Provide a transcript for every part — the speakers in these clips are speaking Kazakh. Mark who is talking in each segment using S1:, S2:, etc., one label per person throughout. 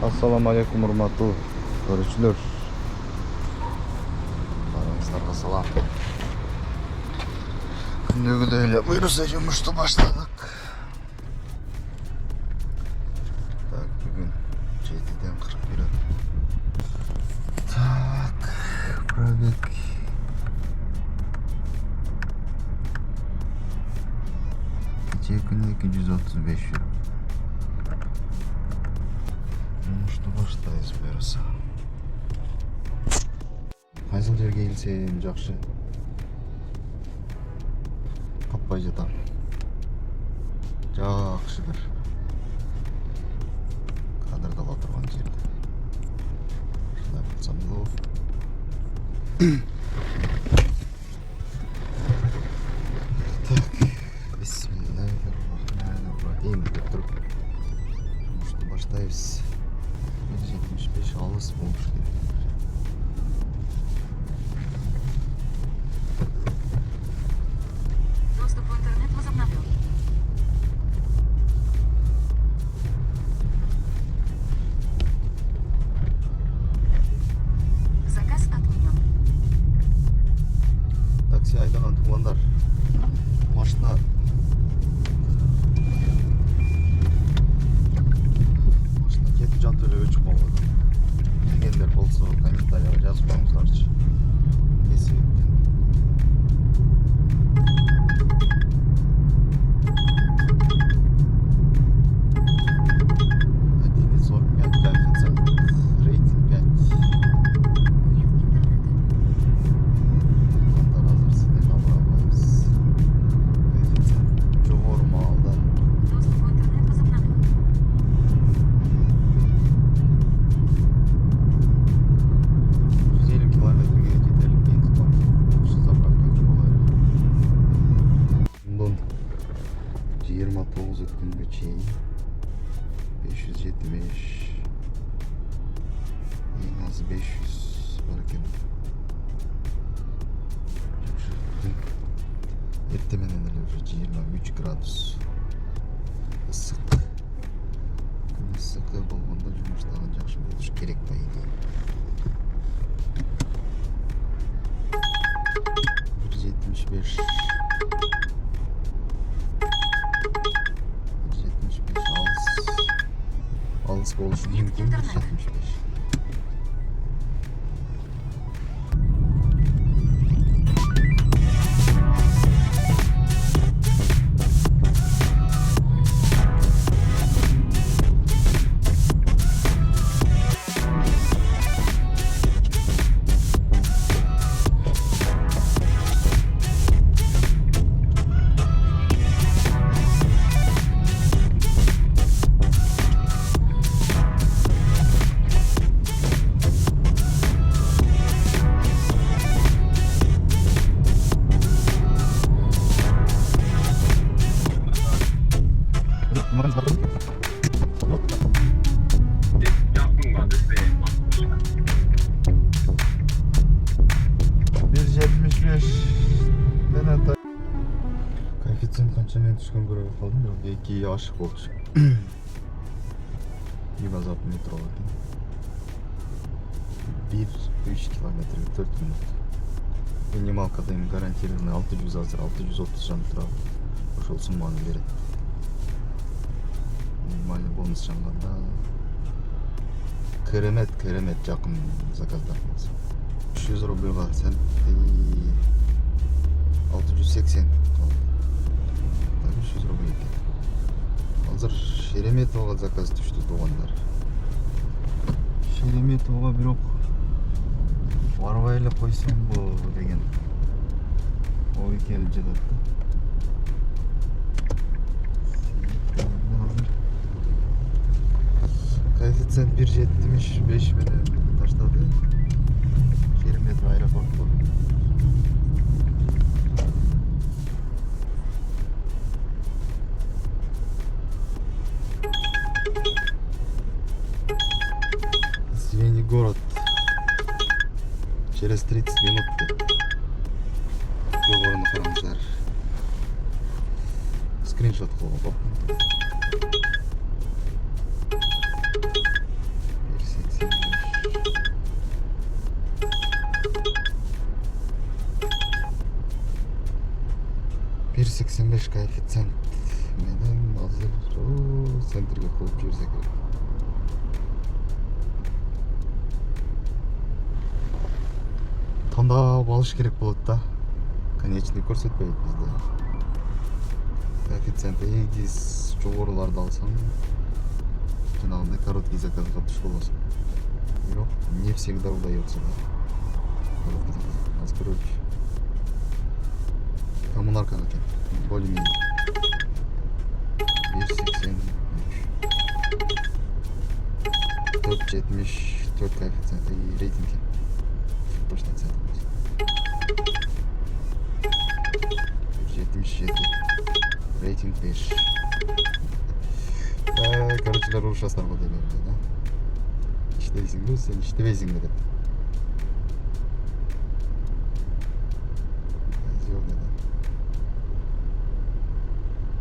S1: Assalamu alaikum урматтуу көрүүчүлөр. Барыңыздарга салам. Күндөгүдөй эле буюрса жумушту баштадык. Так, бүгүн 7-ден 41. Так, пробег. Кечээ күнү 235 euro. Жумушту баштайбыз буюрса. Кайсыл жерге келсем жакшы. Каппай жатам. Жакшы бир кадр кала турган жерде. Ушундай кылсам болот. Так, бисмиллахиррахманиррахим деп туруп жумушту баштайбыз. 175 алыс болуш керек.
S2: Доступ в интернет возобновлен. Заказ отменен.
S1: Такси айдаган туугандар, машина кетип жатып эле өчүп калган дегендер болсо комментарийга жазып коюңуздарчы. Өткөнгө чейин 575 эң азы 500 бар экен. Эртең менен эле уже 23 градус ысык. Күн ысык болгондо жумуштагы жакшы болуш керек по идее. 175 алыс болушу мүмкүн. 175. Коэффициент канча менен түшкөн көрө калдым, бирок 2 ашык болчу. 1 азап метро экен. 1-3 километрге 4 минут. Минималкада эми гарантированный 600 азыр 630 жан турат. Ошол сумманы берет. Минимальный бонус жанганда керемет жакын заказдар болсо 300 рубльга сен 680 калды. 300 рубль экен. Азыр Шереметового заказ түштү туугандар. Шереметового бирок барбай эле койсомбу деген ой келип жатат. Коэффициент 1.75 менен таштады. Шереметов аэропорту. Город через 30 минут. Жогорун караңыздар. Скриншот кылып коэффициент менен азыр центрге коюп жиберсек керек. Тандап алыш керек болот да. Конечный көрсөтпөйт бизде. Коэффициент 8 жогоруларды алсаң, жанагындай короткий заказга туш болосуң. Бирок не всегда удается, да. Короткий заказ. Аз көрөчү. Коммунаркага кен. Более-менее. 1.83. 4.74 коэффициент и рейтинги. Точно цена. 1.77. Рейтинг 5. Короче, урушасыздар го деп берди, да. İşteyсиңби, сен иштебейсиңби деп.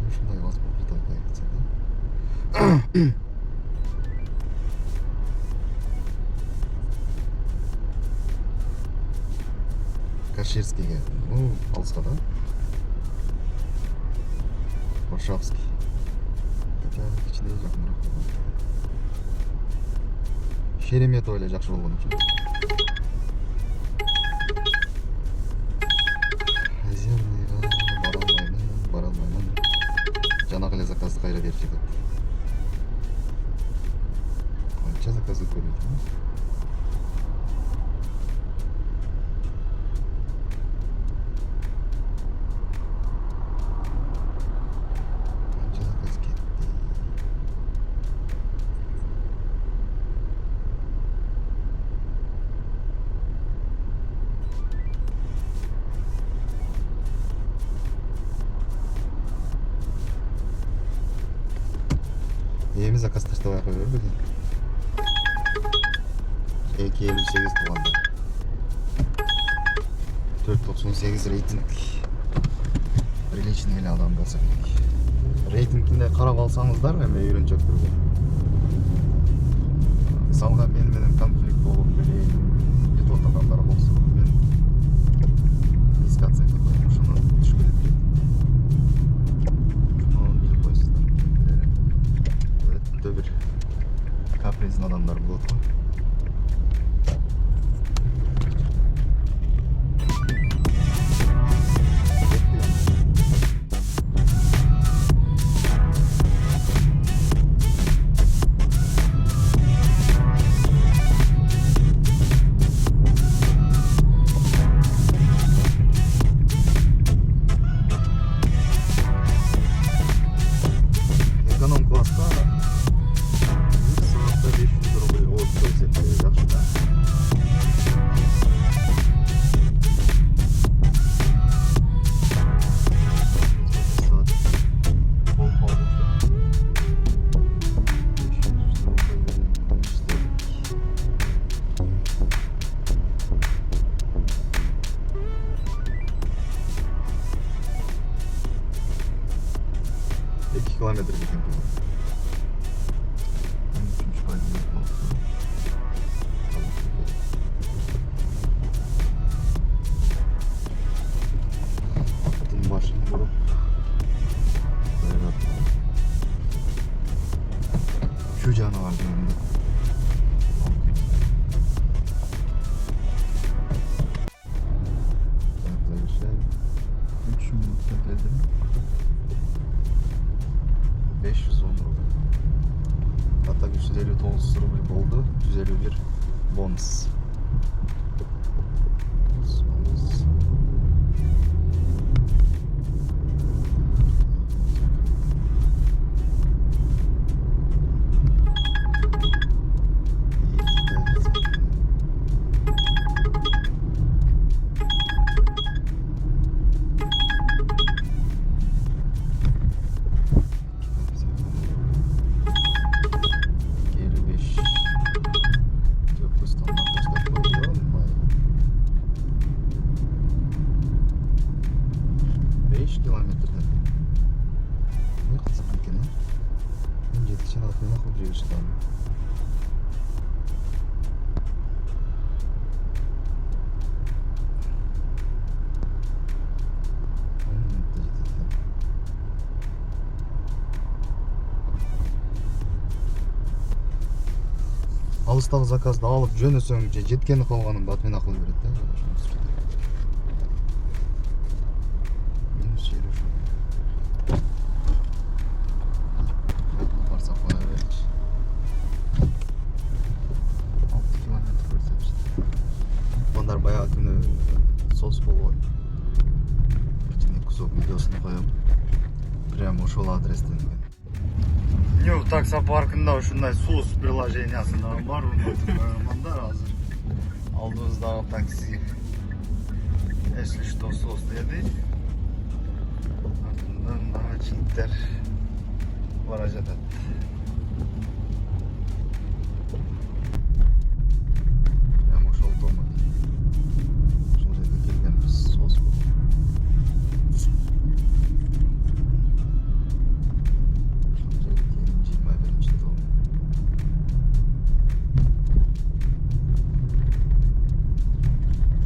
S1: Ушундай аз болуп жатат айтса да. Каширскийге, алыска да. Варшавский. Хотя кичине жакыныраак. Шереметово эле жакшы болгон үчүн. Озерныйга бара алмаймын. Жанагы эле заказды кайра берип жатат. Канча заказды көрөт? Канча заказ кетти? Эми заказ таштабай кое бербеди. 2.58 тулганда. 4.98 рейтинг. Приличный эле адам болсо керек. Рейтингине карап алсаңыздар, эми үйрөнчөктөргө. Мисалга мен менен конфликт болуп берейин, жетип адамдар болсо, мен искаться кылып ушуну түшкөрөт. Bir kaprizin adamlar buldu. Ekonom klasta saatte 500 rubl olsa yaxshi da. Kilometre gittim. Машина vurup şu canavar yanında. Arkadaşlar 3 minutta dedim. 510 rubl. Hatta 359 rubl oldu. 151 bonus. Kilometreden. Ne kızım peki ne? Önce dişin altına koyuyor işte abi. алыстагы заказды алып жөнөсөң же жеткени калганын батмен акыл берет да. Минус 50 ошо. Барсак бара берчи. 6 километр көрсөтүштү. Ондар баягы күнү сос болгон. Кичине кусок видеосун коем. Прямо ошол адрестен экен. Нью таксопаркында ушундай сос приложениясында бар мындай азыр. Алдыбыздагы такси. Если что, сос деди. Артынан дагы жигиттер бара жатат. Прямо ошол дома. Ошол жерге келгенбиз, сос болуп.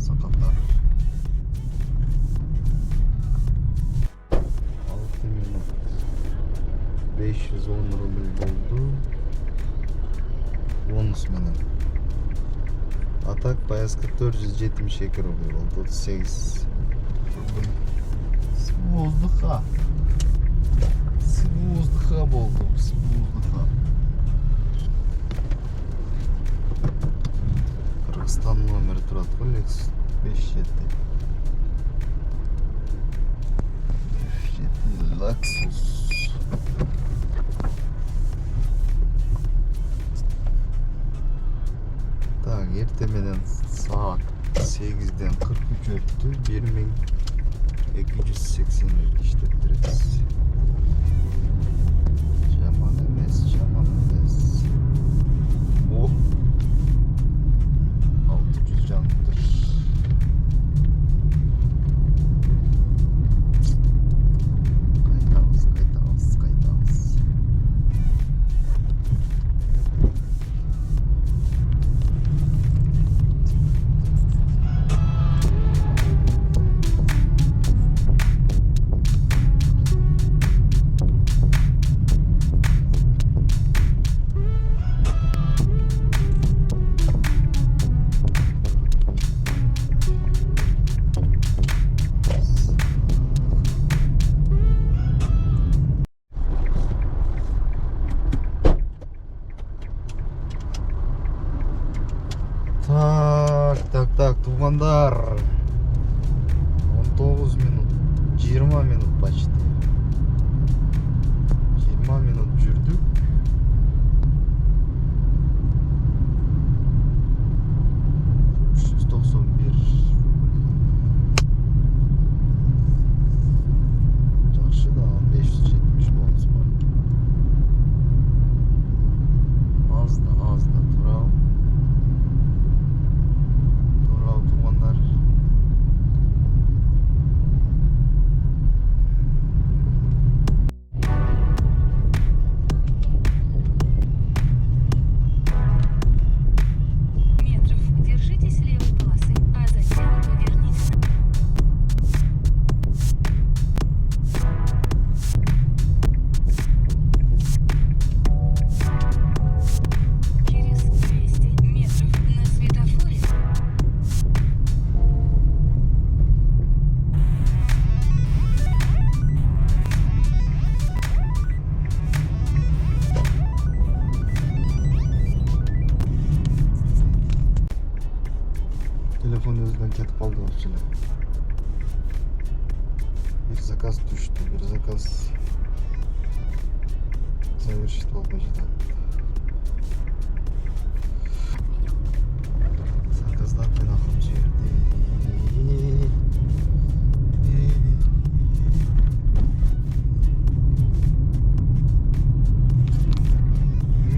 S1: Сакалдар 6 минут 510 рубль болду бонус менен. А так поездка 472 рубль болду. 38 рубль с воздуха. С воздуха болду. С воздуха. Кыргызстан номер турат. Лекс 5-7. Lexus. Так, эртең менен саат 8-ден 43 өттү. 1280 иштеттиребиз. Жаман эмес, жаман эмес. О, 600 жаныптыр. Кайтабыз. Так, туғандар 19 минут 20 минут почти 20 минут жүрдік. Жақшы да 570 бонус бар. Az da Tural tumanlar.
S2: Метров. Держитесь левой полосы, а затем поверните. Через 200 метров на светофоре.
S1: Telefon özünden ketip kaldı başçılar. Bir zakaz düştü, bir zakaz завершить olmayacak. Zakazlar ben aklım çevirdi.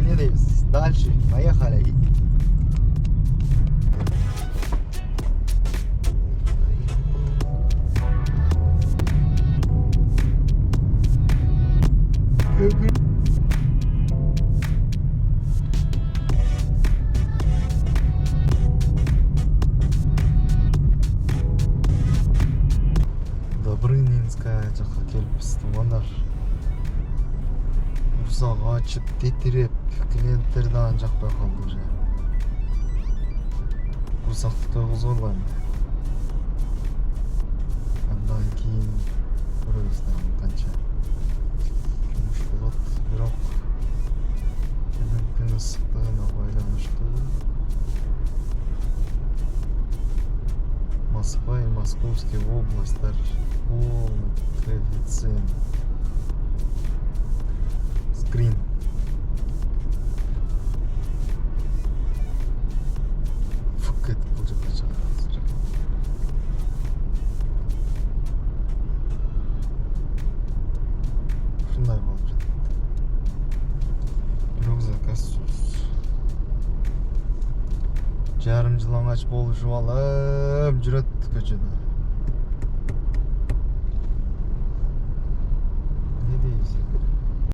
S1: Neredeyiz? Дальше. Поехали. Добрынинская жаққа келіппіз туғандар. Ұрсағы ашып тетіреп клиенттерді ан жақпай қалды уже. курсақты тойғызып алайын. Андан кейін көрөбүз дагы канча жумуш болот. Бирок күн ысыктыгына байланыштуу Москва и Московский областьтер полный коэффициент. Скрин. Фук этип бул жака чыгат азыр. Ушундай болуп жатат. Бирок заказсыз. Жарым жылаңач болушуп алып жүрөт көчөдө.